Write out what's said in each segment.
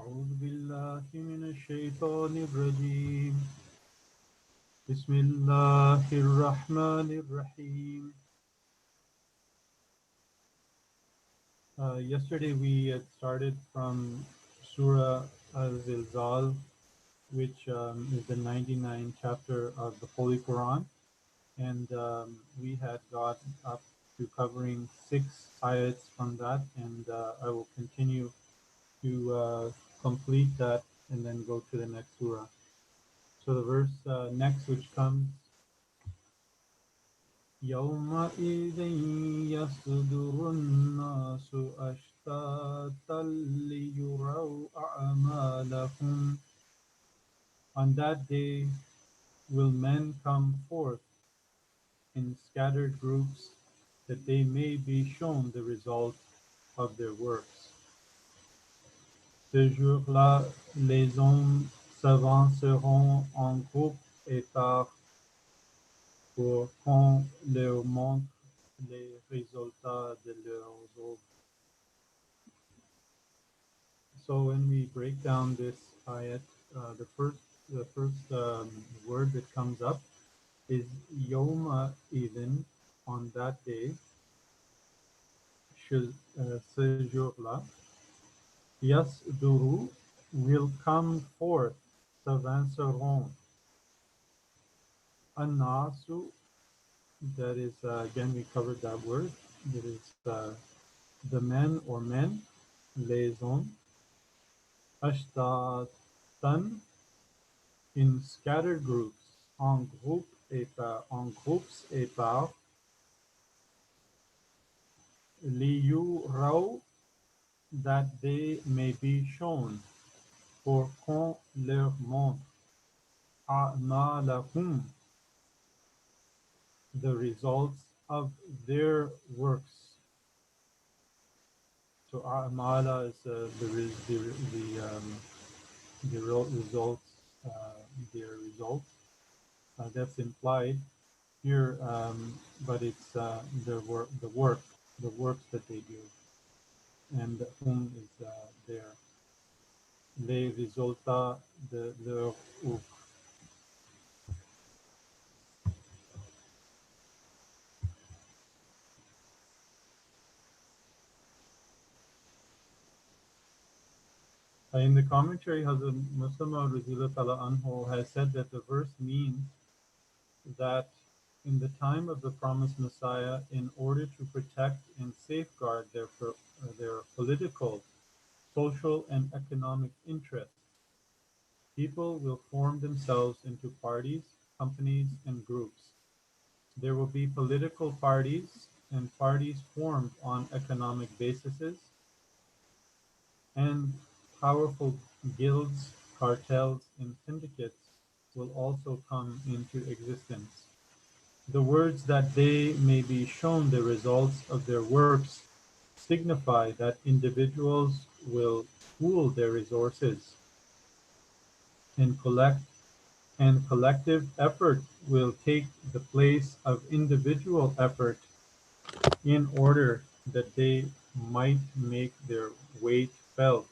أعوذ بالله من الشيطان الرجيم بسم الله الرحمن الرحيم. Yesterday we had started from Surah Al-Zilzal, which is the 99th chapter of the Holy Quran, and we had got up to covering six ayats from that, and I will continue to complete that and then go to the next surah. So the verse next, which comes يومئذ يصدر الناس أشتاتا ليروا أعمالهم. On that day will men come forth in scattered groups, that they may be shown the result of their works. Ce jour-là, les hommes s'avanceront en groupe et par pour qu'on leur montre les résultats de leurs œuvres. So when we break down this ayat, the first word that comes up is Yoma Idin, on that day, ce jour-là. Yas Duru will come forth, s'avanceront. Anasu, that is, again, we covered that word. That is the men or men, les hommes. Ashtatan, in scattered groups, en groupes et par, liyurau, that they may be shown, pour qu'on leur montre, a'malahum, the results of their works. So a'mala is the results, their results. That's implied here, but it's the works that they do, and whom is there. Les résultats de leur œuvre. In the commentary, Hazrat Muslima anhu has said that the verse means that in the time of the promised Messiah, in order to protect and safeguard their political, social, and economic interests, people will form themselves into parties, companies, and groups. There will be political parties and parties formed on economic bases, and powerful guilds, cartels, and syndicates will also come into existence. The words that they may be shown the results of their works signify that individuals will pool their resources and collective effort will take the place of individual effort in order that they might make their weight felt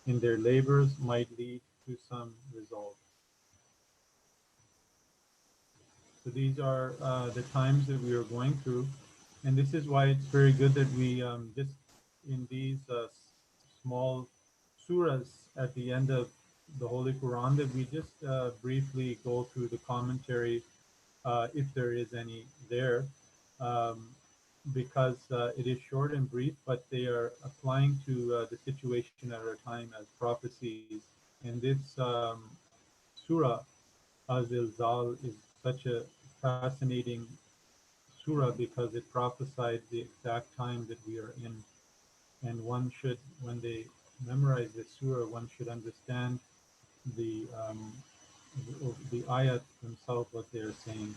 and their labors might lead to some result. So these are the times that we are going through, and this is why it's very good that we just in these small surahs at the end of the Holy Quran, that we just briefly go through the commentary, if there is any there, um, because it is short and brief, but they are applying to the situation at our time as prophecies. And this surah, Az-Zilzal, is such a fascinating surah because it prophesied the exact time that we are in. And one should, when they memorize this surah, one should understand the ayat themselves, what they are saying.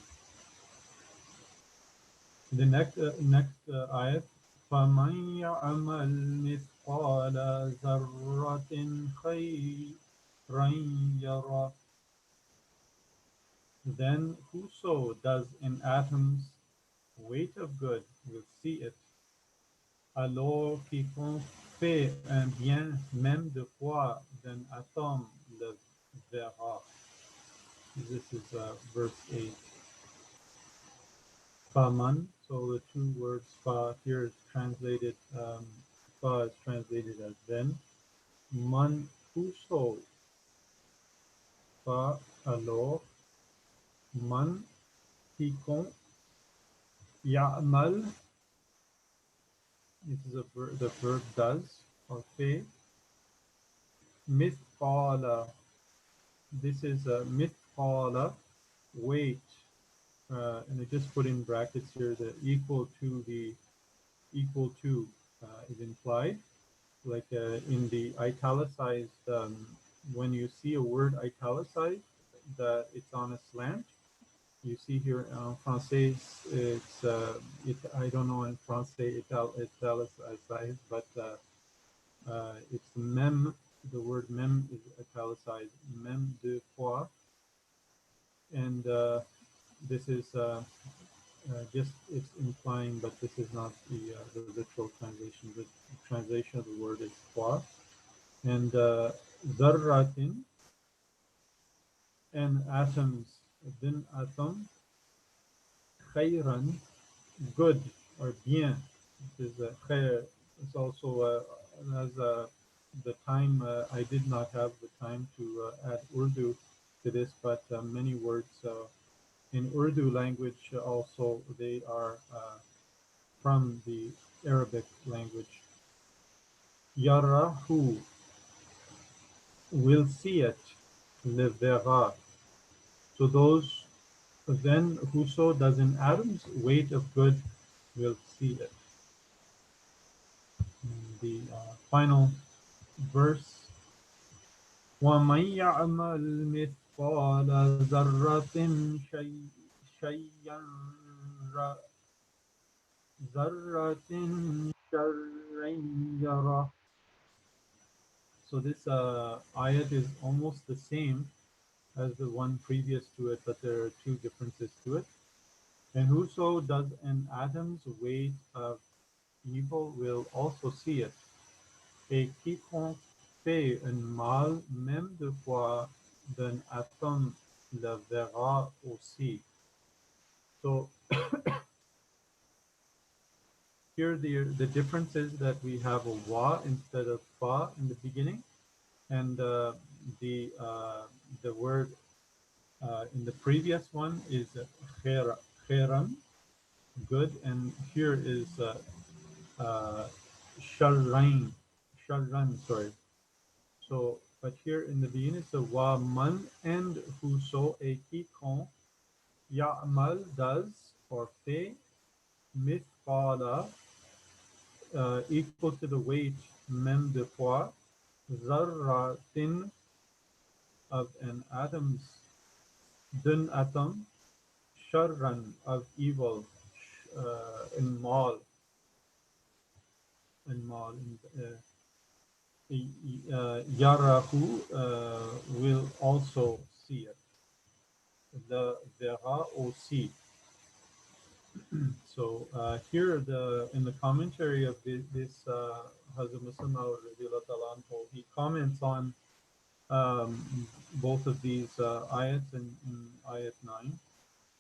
The next ayat, فَمَنْ يَعْمَلْ مِثْقَالَ ذَرَّةٍ خَيْرًا يَرَهُ. Then whoso does an atom's weight of good will see it. Alors quiconque fait un bien, même de fois then atom le verra. This is verse 8. Faman. So the two words fa here is translated. Fa is translated as then. Man whoso. Fa alors. Man quiconque. Ya'mal. This is the verb does or fait. Mithqala. This is mithqala. Weight. And I just put in brackets here the equal to is implied. Like in the italicized, when you see a word italicized, that it's on a slant. You see here en français, I don't know in français italicized, but it's même. The word même is italicized, même deux fois, and this is just it's implying, but this is not the literal translation. The translation of the word is fois, and zarratin and atoms. Then atom khayran, good or bien. This is khair. It's also as the time I did not have the time to add Urdu to this, but many words in Urdu language also they are from the Arabic language. Yarahu will see it. Le verra. So those then whoso does in atoms weight of good will see it. And the final verse. وَمَنْ يَعْمَلْ مِثْقَالَ ذَرَّةٍ شَيْئًا ذَرَّةٍ شَرًّا يَرَهُ. So this ayat is almost the same as the one previous to it, but there are two differences to it. And whoso does an atom's weight of evil will also see it. Et quiconque fait un mal, même deux fois d'un atome, le verra aussi. So here the difference is that we have a wa instead of fa in the beginning, and the word in the previous one is khairan, good, and here is sharrain, sorry. So, but here in the beginning it's a wa man, and whoso a quiconque ya'mal does or fait mithqala equal to the weight mem de fois zarratin of an atom's d'un atom sharran of evil in mal Yarahu will also see it. The verra aussi. So here, in the commentary of this Hazrat Muslim he comments on both of these ayats in ayat 9.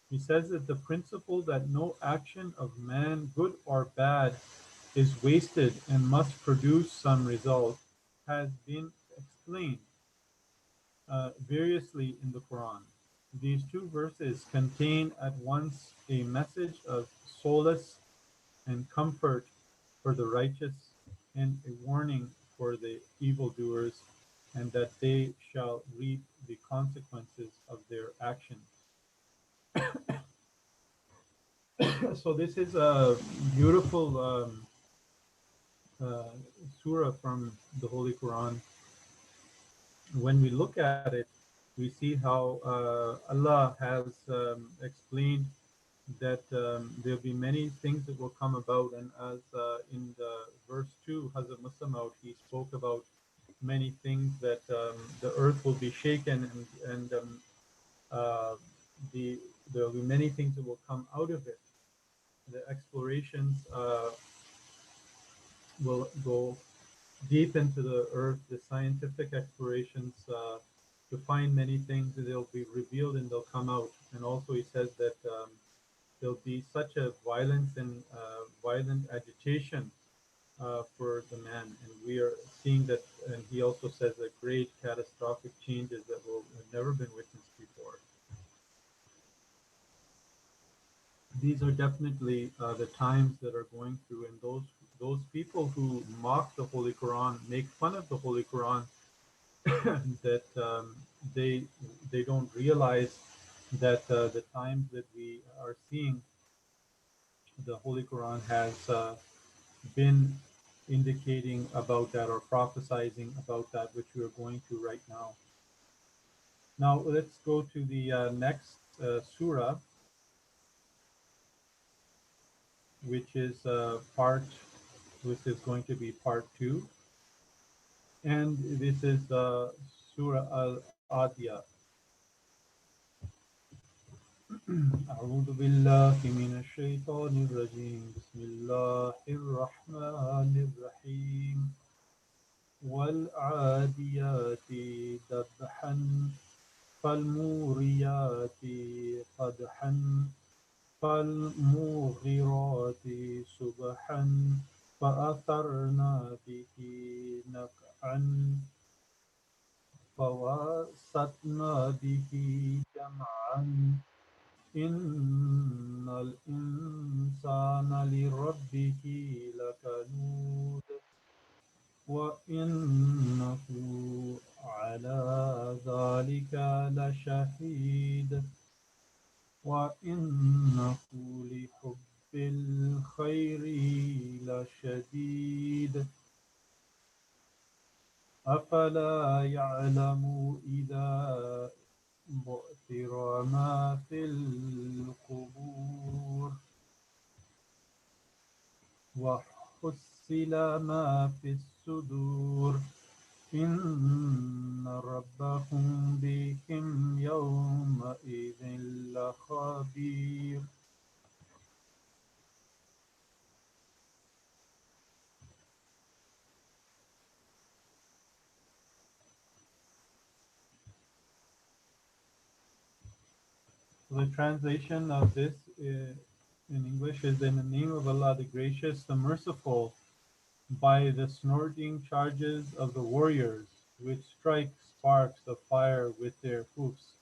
He says that the principle that no action of man, good or bad, is wasted and must produce some result has been explained variously in the Quran. These two verses contain at once a message of solace and comfort for the righteous and a warning for the evildoers, and that they shall reap the consequences of their actions. So this is a beautiful uh, surah from the Holy Quran. When we look at it, we see how Allah has explained that there'll be many things that will come about, and as in the verse 2, Hazrat Muslim he spoke about many things that the earth will be shaken, and uh, there will be many things that will come out of it. The explorations will go deep into the earth, the scientific explorations to find many things, they'll be revealed and they'll come out. And also, he says that there'll be such a violence and violent agitation for the man, and we are seeing that. And he also says that great catastrophic changes that will have never been witnessed before. These are definitely the times that are going through, and those people who mock the Holy Quran, make fun of the Holy Quran, that they they don't realize that the times that we are seeing, the Holy Quran has been indicating about that or prophesizing about that which we are going through right now. Now let's go to the next surah, which is which is going to be part two, and this is Surah Al-Adiyah. أعوذ بالله من الشيطان الرجيم بسم الله الرحمن الرحيم والعاديات ذبحا فالموريات قدحا فالمغيرات صبحا فأثرن به نقعا فوسطن به جمعا إن الإنسان لربه لكنود وإنه على ذلك لشهيد وإنه لحب الخير لشديد أفلا يعلم إذا بعثر ما في القبور وحصل ما في الصدور إن ربهم بهم يومئذ لخبير. The translation of this in English is, in the name of Allah, the Gracious, the Merciful, by the snorting charges of the warriors, which strike sparks of fire with their hoofs,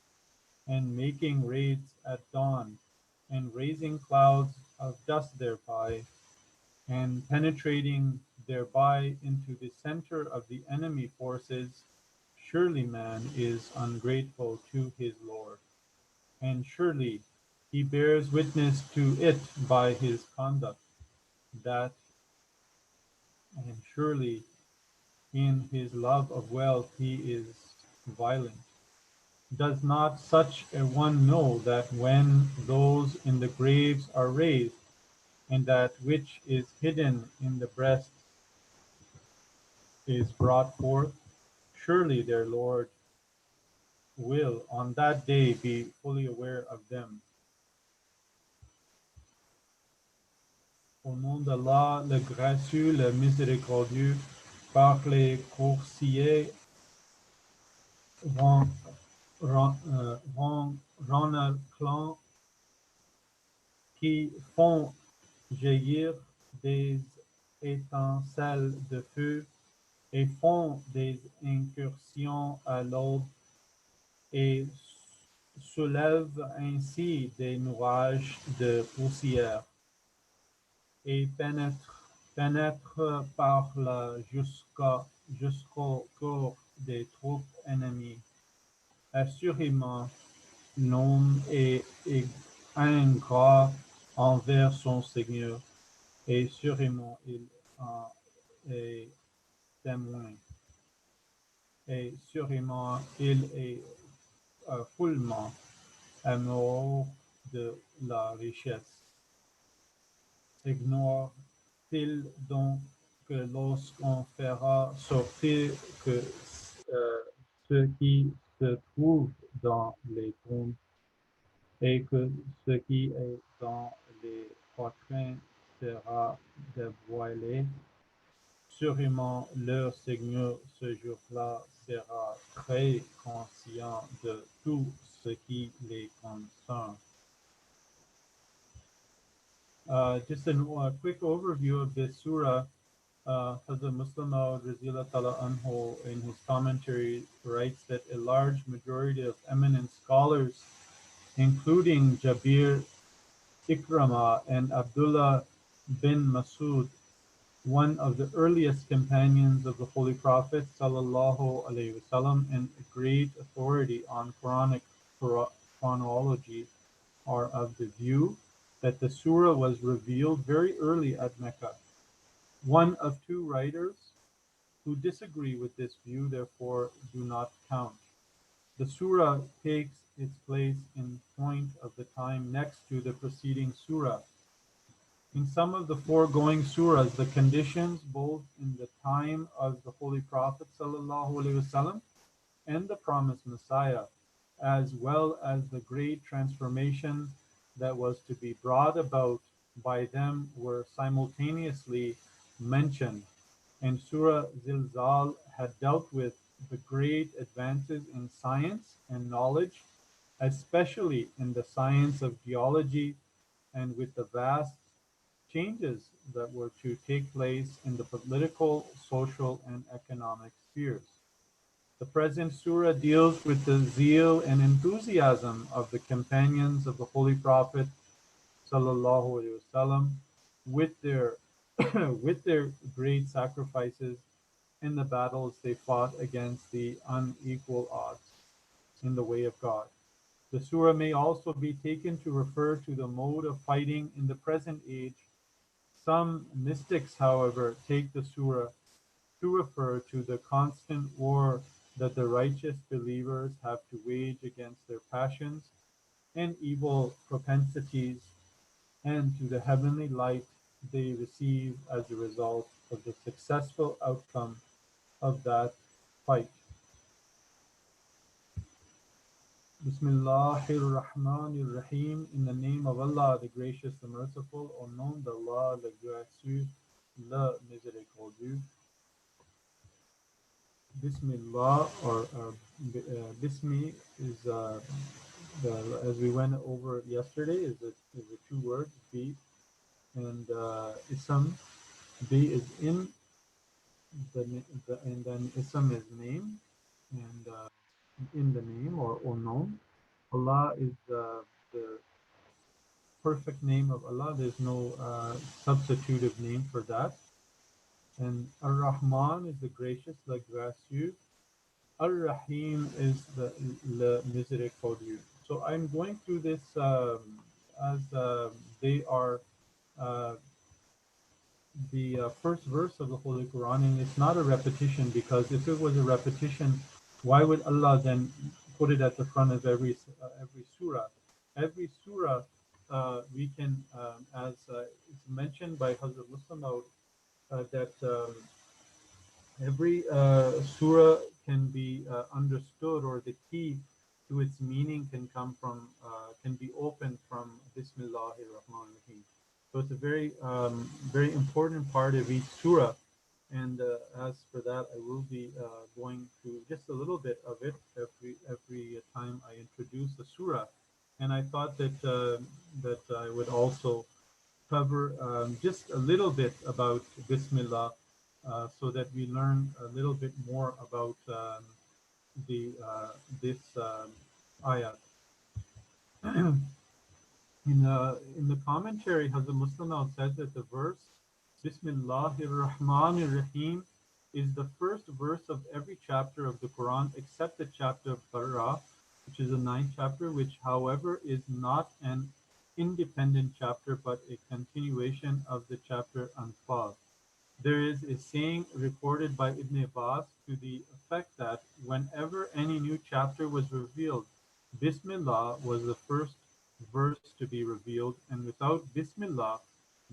and making raids at dawn, and raising clouds of dust thereby, and penetrating thereby into the center of the enemy forces, surely man is ungrateful to his Lord, and surely he bears witness to it by his conduct, that, and surely in his love of wealth he is violent. Does not such a one know that when those in the graves are raised, and that which is hidden in the breast is brought forth, surely their Lord will on that day be fully aware of them. Au nom d'Allah, le gracieux, le miséricordieux, par les coursiers Ron, Ronald Clan, qui font jaillir des étincelles de feu et font des incursions à l'aube et soulèvent ainsi des nuages de poussière et pénètrent par là jusqu'au corps des troupes ennemies. Assurément, l'homme est ingrat envers son Seigneur, et sûrement il en est témoin, et sûrement il est follement amoureux de la richesse. Ignore-t-il donc que lorsqu'on fera sortir que ce qui se trouve dans les tombes et que ce qui est dans les poitrines sera dévoilé, Sûrement, leur Seigneur ce jour-là sera très conscient de tout ce qui les concerne. Just a quick overview of this surah. Hazrat Muslim Maud Ta'ala Anhu in his commentary writes that a large majority of eminent scholars, including Jabir Ikrama and Abdullah bin Masud, one of the earliest companions of the Holy Prophet sallallahu alaihi wasallam and a great authority on Quranic chronology, are of the view that the surah was revealed very early at Mecca. One of two writers who disagree with this view therefore do not count. The surah takes its place in point of the time next to the preceding surah. In some of the foregoing surahs, the conditions both in the time of the Holy Prophet ﷺ and the promised Messiah, as well as the great transformation that was to be brought about by them, were simultaneously mentioned. And Surah Zilzal had dealt with the great advances in science and knowledge, especially in the science of geology, and with the vast changes that were to take place in the political, social, and economic spheres. The present surah deals with the zeal and enthusiasm of the companions of the Holy Prophet sallallahu alaihi wasallam, with their with their great sacrifices in the battles they fought against the unequal odds in the way of God. The surah may also be taken to refer to the mode of fighting in the present age. Some mystics, however, take the surah to refer to the constant war that the righteous believers have to wage against their passions and evil propensities, and to the heavenly light they receive as a result of the successful outcome of that fight. Bismillahir Rahmanir Rahim. In the name of Allah, the Gracious, the Merciful, au nom d'Allah, le Gracieux, le Miséricordieux. Bismillah Bismi is as we went over yesterday is a two words, be, and ism. Be is in and then ism is name, and in the name or unknown. Allah is the perfect name of Allah. There's no substitutive name for that. And Ar-Rahman is the gracious, the gracieux. Ar-Rahim is the Le Misericordieux. So I'm going through this as they are uh, the first verse of the Holy Quran, and it's not a repetition, because if it was a repetition, why would Allah then put it at the front of every surah? Every surah we can, as it's mentioned by Hazrat Muslim that every surah can be understood, or the key to its meaning can come from, can be opened from Bismillahir Rahmanir Rahim. So it's a very important part of each surah. And as for that, I will be going through just a little bit of it every time I introduce the surah. And I thought that I would also cover just a little bit about Bismillah, so that we learn a little bit more about the this ayat. In the commentary, Hazrat Muslim says that the verse Bismillahir Rahmanir Rahim is the first verse of every chapter of the Quran except the chapter of Barra, which is the ninth chapter, which, however, is not an independent chapter but a continuation of the chapter Anfal. There is a saying reported by Ibn Abbas to the effect that whenever any new chapter was revealed, Bismillah was the first verse to be revealed, and without Bismillah,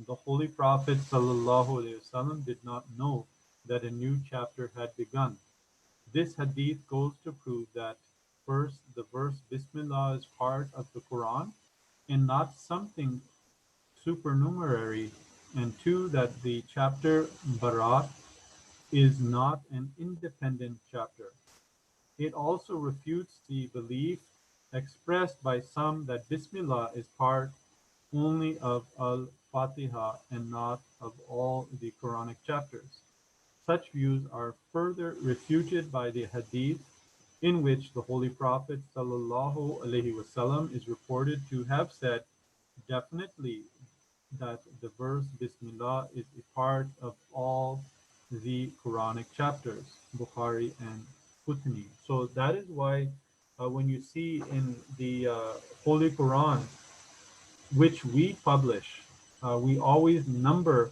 the Holy Prophet ﷺ did not know that a new chapter had begun. This hadith goes to prove that first, the verse Bismillah is part of the Quran and not something supernumerary, and two, that the chapter Barat is not an independent chapter. It also refutes the belief expressed by some that Bismillah is part only of Al-Fatiha and not of all the Quranic chapters. Such views are further refuted by the hadith in which the Holy Prophet ﷺ is reported to have said definitely that the verse Bismillah is a part of all the Quranic chapters, Bukhari and Qutni. So that is why when you see in the Holy Quran, which we publish, we always number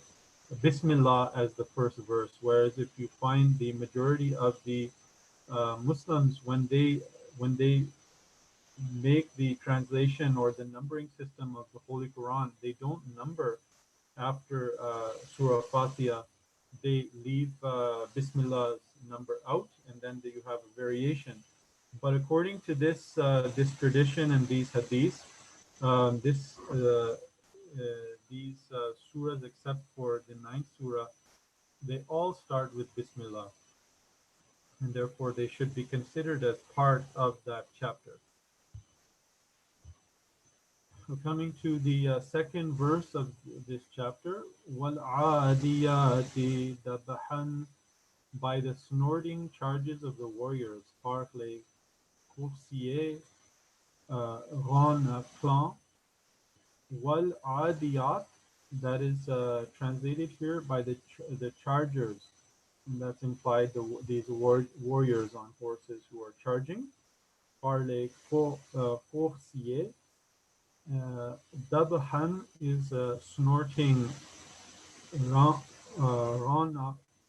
Bismillah as the first verse. Whereas if you find the majority of the Muslims, when they make the translation or the numbering system of the Holy Quran, they don't number after Surah Fatiha. They leave Bismillah's number out, and then you have a variation. But according to this tradition and these hadiths, this these surahs, except for the ninth surah, they all start with Bismillah, and therefore they should be considered as part of that chapter. So coming to the second verse of this chapter, وَالْعَادِيَاتِ دَبْحًا, by the snorting charges of the warriors, Parle, Coursier, Ron, Wal Adiyat, that is translated here by the chargers, and that's implied these warriors on horses who are charging. Par les coursiers. Dabhan is snorting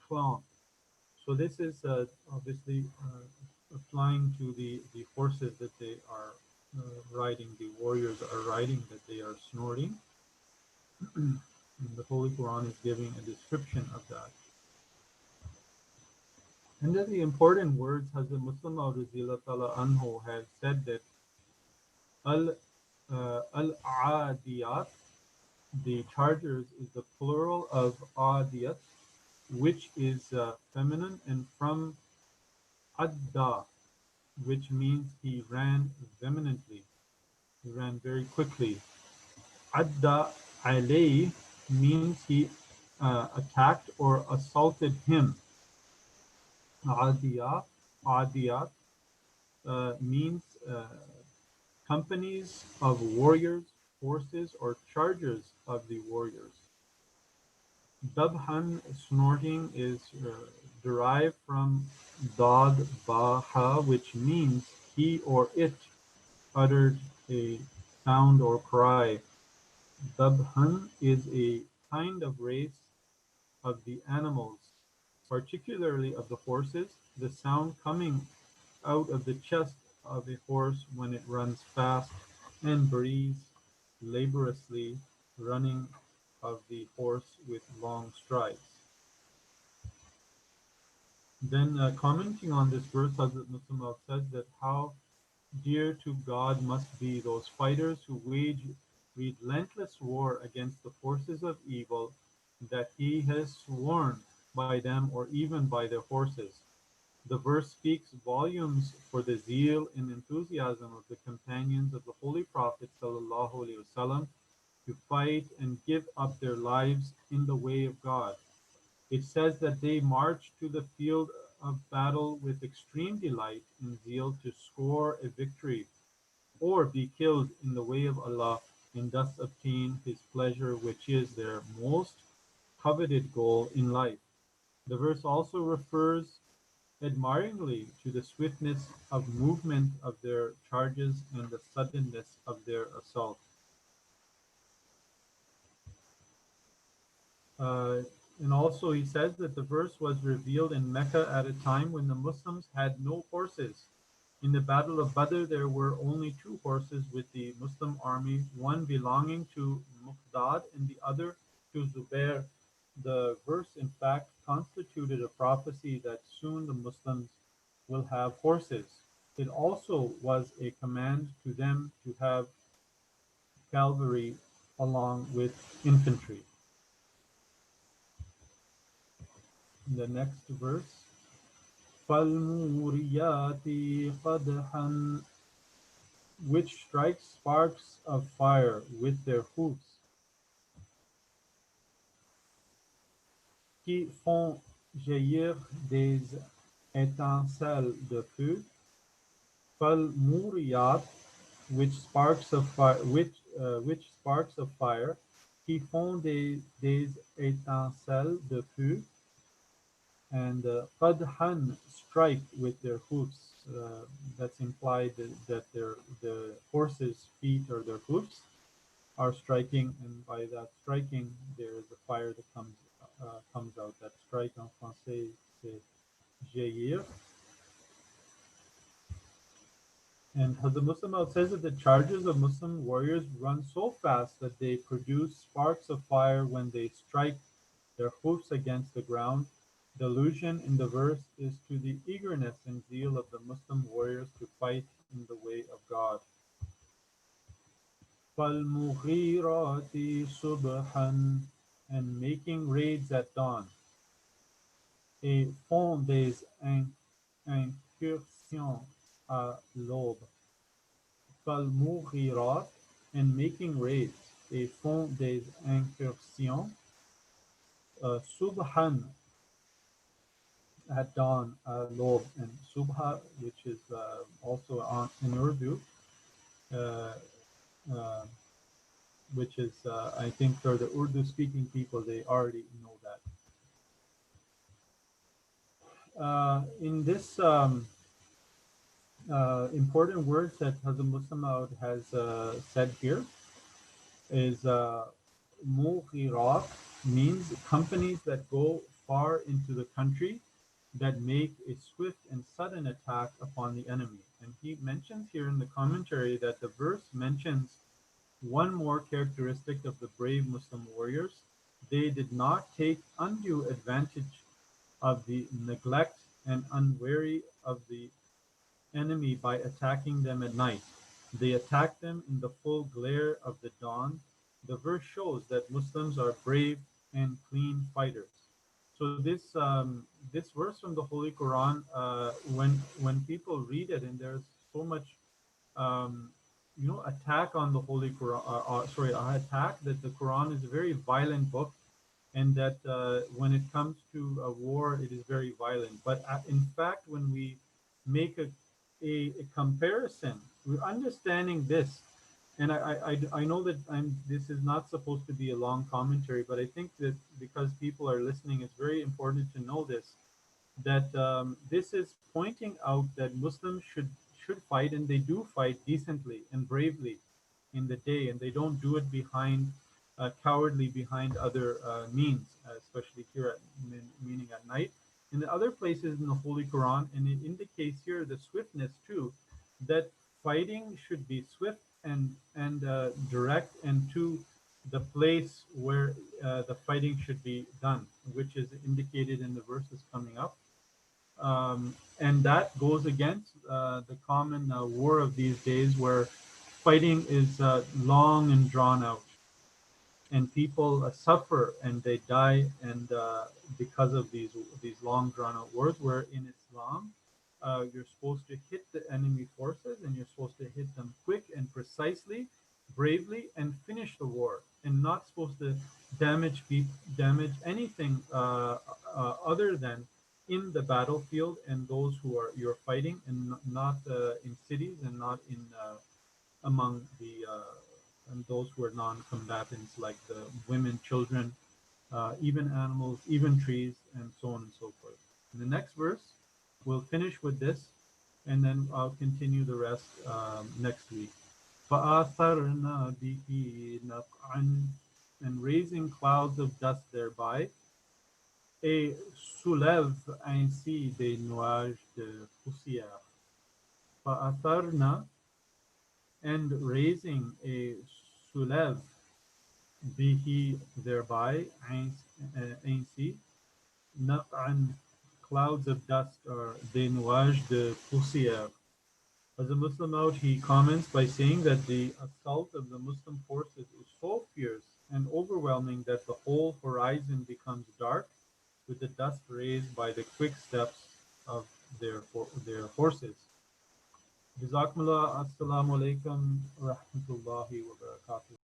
clan. So this is obviously applying to the horses that they are riding, the warriors are riding, that they are snorting. And the Holy Quran is giving a description of that. And then the important words, Hazrat Muslim anhu has said that al-adiyat, the chargers, is the plural of adiyat, which is feminine, and from adda, which means he ran vehemently, he ran very quickly. Adda alay means he attacked or assaulted him. Adiyat means companies of warriors, horses, or chargers of the warriors. Dabhan, snorting, is derived from dad baha, which means he or it uttered a sound or cry. Dabhan is a kind of race of the animals, particularly of the horses. The sound coming out of the chest of a horse when it runs fast and breathes laboriously, running of the horse with long strides. Then commenting on this verse, Hazrat Muslim says that how dear to God must be those fighters who wage relentless war against the forces of evil, that he has sworn by them or even by their horses. The verse speaks volumes for the zeal and enthusiasm of the companions of the Holy Prophet ﷺ to fight and give up their lives in the way of God. It says that they marched to the field of battle with extreme delight and zeal to score a victory or be killed in the way of Allah and thus obtain His pleasure, which is their most coveted goal in life. The verse also refers admiringly to the swiftness of movement of their charges and the suddenness of their assault. And also he says that the verse was revealed in Mecca at a time when the Muslims had no horses. In the Battle of Badr, there were only two horses with the Muslim army, one belonging to Muqdad and the other to Zubair. The verse, in fact, constituted a prophecy that soon the Muslims will have horses. It also was a command to them to have cavalry along with infantry. The next verse. فَالْمُورِيَاتِ قَدْحًا, which strike sparks of fire with their hoofs, qui font jaillir des étincelles de feu. فَالْمُورِيَاتِ, which sparks of fire, which sparks of fire, qui font des étincelles de feu, and qadhan, strike with their hoofs. That's implied that the horses' feet or their hoofs are striking, and by that striking, there is a fire that comes out. That strike en français, c'est jaillir. And Hazrat Muslim says that the charges of Muslim warriors run so fast that they produce sparks of fire when they strike their hoofs against the ground. The allusion in the verse is to the eagerness and zeal of the Muslim warriors to fight in the way of God. فَالْمُغِيرَاتِ صُبْحًا, and making raids at dawn. Et font des incursions à l'aube. فَالْمُغِيرَاتِ, and making raids. Et font des incursions subhan, at dawn, lob, and subha, which is also in Urdu, uh, uh, which is, I think, for the Urdu-speaking people, they already know that. In this important words that Hazrat Muslim has said here is Mughirat, means companies that go far into the country that make a swift and sudden attack upon the enemy. And he mentions here in the commentary that the verse mentions one more characteristic of the brave Muslim warriors. They did not take undue advantage of the neglect and unwary of the enemy by attacking them at night. They attacked them in the full glare of the dawn. The verse shows that Muslims are brave and clean fighters. So this verse from the Holy Quran, when people read it, and there's so much um, attack on the Holy Quran, attack that the Quran is a very violent book, and that when it comes to a war, it is very violent. But in fact, when we make a comparison, we're understanding this. And I know that this is not supposed to be a long commentary, but I think that because people are listening, it's very important to know this, that this is pointing out that Muslims should fight, and they do fight decently and bravely in the day, and they don't do it behind cowardly behind other means, especially here meaning at night. In the other places in the Holy Quran, and it indicates here the swiftness too, that fighting should be swift and direct, and to the place where the fighting should be done, which is indicated in the verses coming up. And that goes against the common war of these days, where fighting is long and drawn out, and people suffer and they die, and because of these long drawn out wars. Where in Islam, you're supposed to hit the enemy forces, and you're supposed to hit them quick and precisely, bravely, and finish the war, and not supposed to damage anything other than in the battlefield, and those who are you're fighting, and not in cities, and not in among the and those who are non-combatants, like the women, children, even animals, even trees, and so on and so forth. In the next verse, we'll finish with this, and then I'll continue the rest next week. فَآثَرْنَا بِهِ نَقْعًا, and raising clouds of dust thereby, et soulève ainsi des nuages de poussière. فَآثَرْنَا, and raising a soulève bihi, thereby, ainsi, naq'an, clouds of dust, or des nuages de poussière. As a Muslim out, he comments by saying that the assault of the Muslim forces is so fierce and overwhelming that the whole horizon becomes dark, with the dust raised by the quick steps of their horses. Jazakumullah, assalamu alaikum, rahmatullah.